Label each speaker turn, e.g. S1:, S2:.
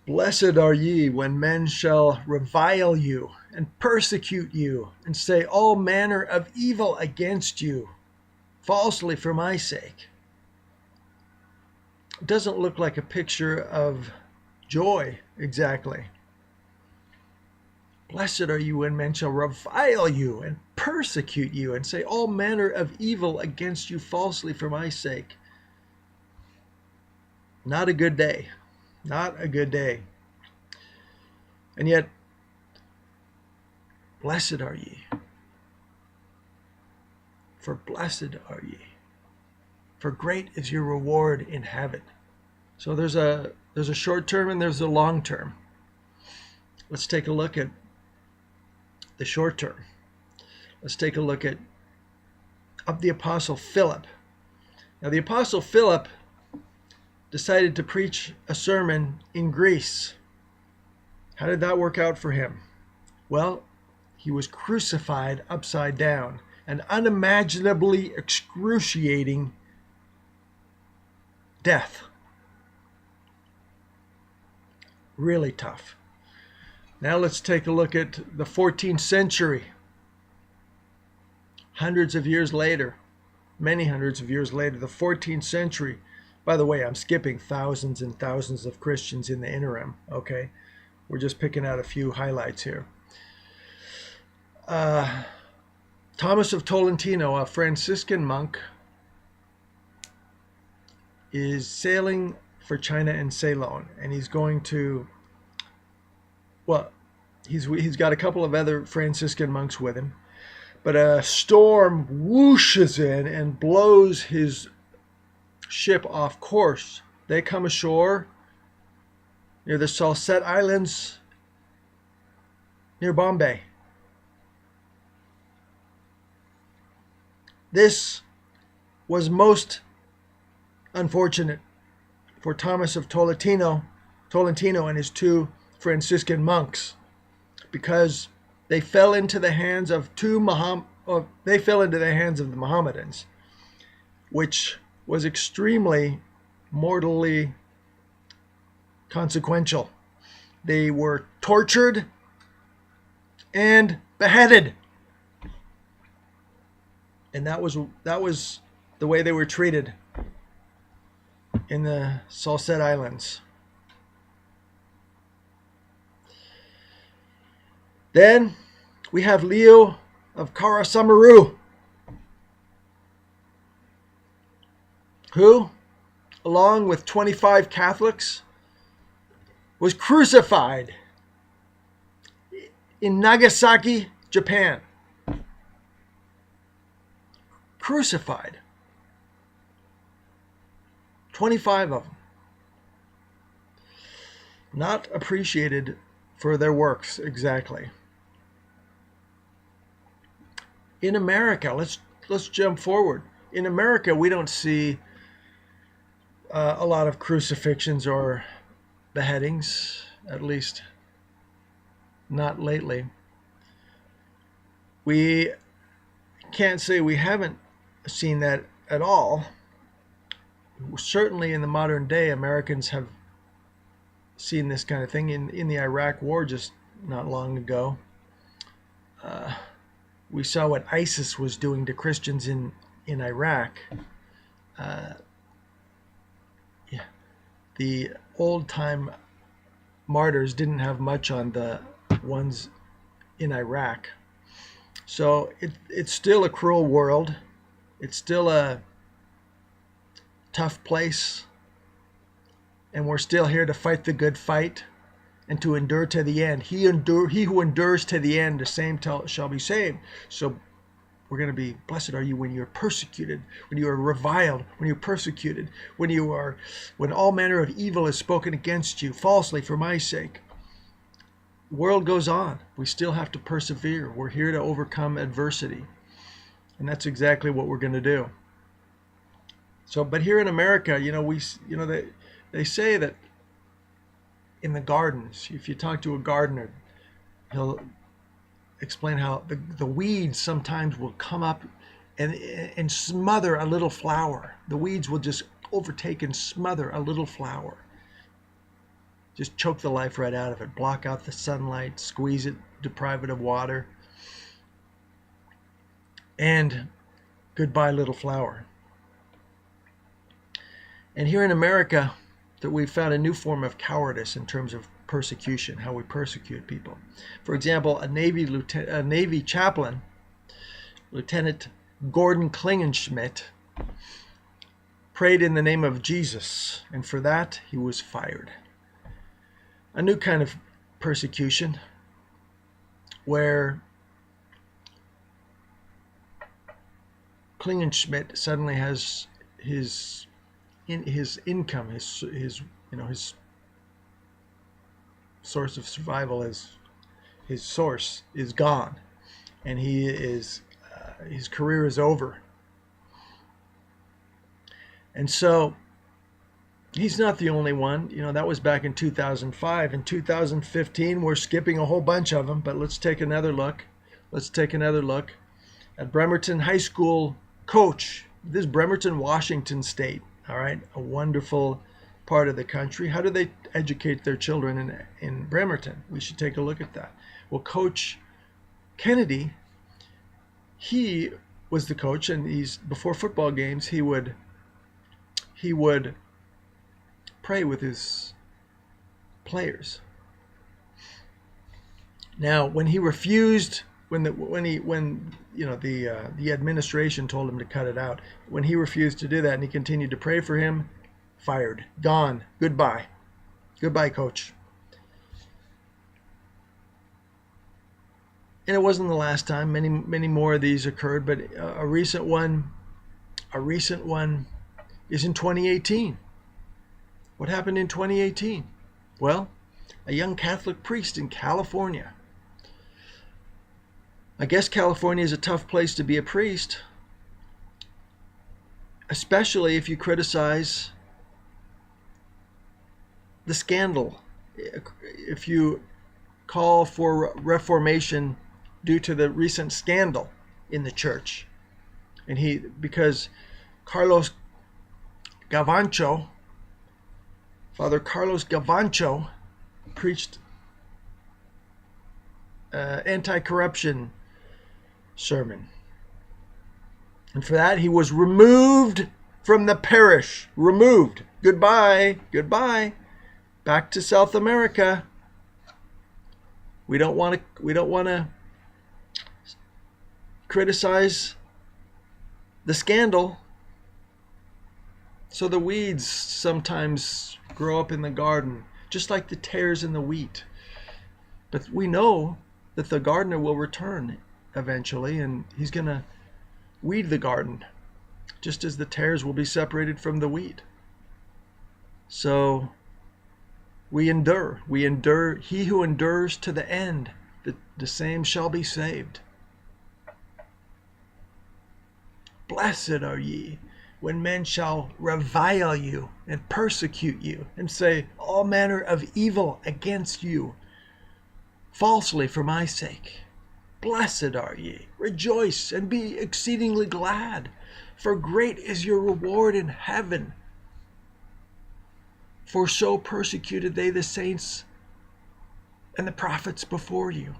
S1: Blessed are ye when men shall revile you and persecute you and say all manner of evil against you falsely for my sake. It doesn't look like a picture of joy exactly. Blessed are you when men shall revile you and persecute you and say all manner of evil against you falsely for my sake. Not a good day. Not a good day. And yet, blessed are ye. For blessed are ye. For great is your reward in heaven. So there's a short term and there's a long term. Let's take a look at the short term. Let's take a look at of the Apostle Philip. Now the Apostle Philip decided to preach a sermon in Greece. How did that work out for him? Well, he was crucified upside down, an unimaginably excruciating death. Really tough. Now let's take a look at the 14th century. Hundreds of years later, many hundreds of years later, the 14th century. By the way, I'm skipping thousands and thousands of Christians in the interim, okay? We're just picking out a few highlights here. Thomas of Tolentino, a Franciscan monk, is sailing for China and Ceylon, and he's going to, well, he's got a couple of other Franciscan monks with him, but a storm whooshes in and blows his ship off course. They come ashore near the Salsette Islands near Bombay. This was most unfortunate for Thomas of Tolentino and his two Franciscan monks, because they fell into the hands of the Mohammedans, which was extremely mortally consequential. They were tortured and beheaded. And that was the way they were treated in the Salsette Islands. Then we have Leo of Karasamaru, who, along with 25 Catholics, was crucified in Nagasaki, Japan. Crucified. 25 of them. Not appreciated for their works exactly. In America, let's jump forward. In America, we don't see a lot of crucifixions or beheadings, at least not lately. We can't say we haven't seen that at all. Certainly in the modern day, Americans have seen this kind of thing. In the Iraq War just not long ago, we saw what ISIS was doing to Christians in Iraq. The old-time martyrs didn't have much on the ones in Iraq. So it's still a cruel world. It's still a tough place. And we're still here to fight the good fight and to endure to the end. He who endures to the end, the same shall be saved. So we're going to be, blessed are you when you're persecuted, when you are reviled, when you're persecuted, when all manner of evil is spoken against you falsely for my sake. The world goes on. We still have to persevere. We're here to overcome adversity. And that's exactly what we're going to do. So, but here in America, they say that in the gardens, if you talk to a gardener, he'll explain how the weeds sometimes will come up and smother a little flower. The weeds will just overtake and smother a little flower. Just choke the life right out of it, block out the sunlight, squeeze it, deprive it of water. And goodbye, little flower. And here in America, that we've found a new form of cowardice in terms of persecution, how we persecute people. For example, a Navy chaplain, Lieutenant Gordon Klingenschmidt, prayed in the name of Jesus, and for that he was fired. A new kind of persecution where Klingenschmidt suddenly has his income, his source of survival, his source is gone, and his career is over. And so he's not the only one. That was back in 2005. In 2015, we're skipping a whole bunch of them, but let's take another look. Let's take another look at Bremerton High School coach. This is Bremerton, Washington State. All right, a wonderful part of the country. How do they educate their children in Bremerton? We should take a look at that. Well, Coach Kennedy, he was the coach, and before football games, he would pray with his players. Now, when he refused, when the administration told him to cut it out, when he refused to do that and he continued to pray for him, fired, gone, goodbye, coach. And it wasn't the last time. Many more of these occurred, but a recent one is in 2018. What happened in 2018? Well, a young Catholic priest in California. I guess California is a tough place to be a priest, especially if you criticize the scandal, if you call for reformation due to the recent scandal in the church. And because Father Carlos Gavancho preached anti-corruption sermon. And for that, he was removed from the parish. Removed. Goodbye. Back to South America. We don't want to criticize the scandal. So the weeds sometimes grow up in the garden, just like the tares in the wheat. But we know that the gardener will return eventually, and he's going to weed the garden, just as the tares will be separated from the wheat. So we endure. He who endures to the end, the same shall be saved. Blessed are ye when men shall revile you and persecute you and say all manner of evil against you falsely for my sake. Blessed are ye. Rejoice and be exceedingly glad, for great is your reward in heaven. For so persecuted they the saints and the prophets before you.